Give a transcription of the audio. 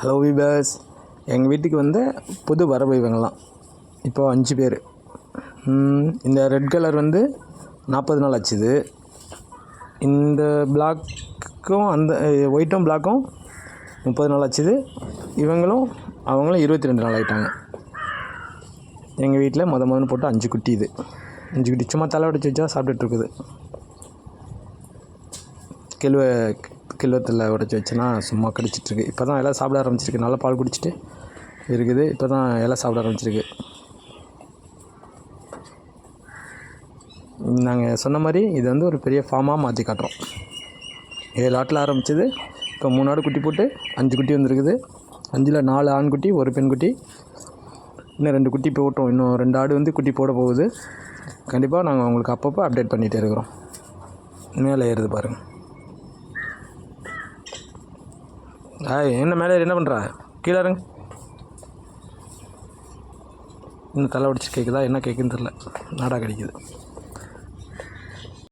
Hello viewers, எங்கள் வீட்டுக்கு வந்து புது வரவு இவங்கெல்லாம். இப்போது 5 பேர். இந்த ரெட் கலர் வந்து 40 நாள் ஆச்சுது. இந்த பிளாக்கும் அந்த ஒயிட்டும் பிளாக்கும் 30 நாள் ஆச்சுது. அவங்களும் 22 நாள் ஆகிட்டாங்க. எங்கள் வீட்டில் முதல்ல போட்டு 5 குட்டி. இது 5 குட்டி சும்மா தலை உடச்சி வச்சா சாப்பிட்டுட்ருக்குது. கில்வத்தில் உடச்சி வச்சேன்னா சும்மா கடிச்சிட்ருக்கு. இப்போ தான் எல்லாம் சாப்பிட ஆரம்பிச்சிருக்கு. நல்லா பால் குடிச்சிட்டு இருக்குது. இப்போ தான் எல்லாம் சாப்பிட ஆரம்பிச்சிருக்கு. நாங்கள் சொன்ன மாதிரி இது வந்து ஒரு பெரிய ஃபார்மாக மாற்றி காட்டுறோம். 7 ஆட்டில் ஆரம்பிச்சது. இப்போ 3 ஆடு குட்டி போட்டு 5 குட்டி வந்துருக்குது. 5ல் 4 ஆண்குட்டி, 1 பெண்குட்டி. இன்னும் 2 குட்டி போட்டோம். இன்னும் 2 ஆடு வந்து குட்டி போட போகுது. கண்டிப்பாக நாங்கள் உங்களுக்கு அப்பப்போ அப்டேட் பண்ணிகிட்டே இருக்கிறோம். மேலே ஏறுது பாருங்கள். என்ன மேலே என்ன பண்ணுறா? கீழே இருங்க. இன்னும் தலை உடச்சி கேட்குதா? என்ன கேட்குன்னு தெரில. நாடா கடிக்குது.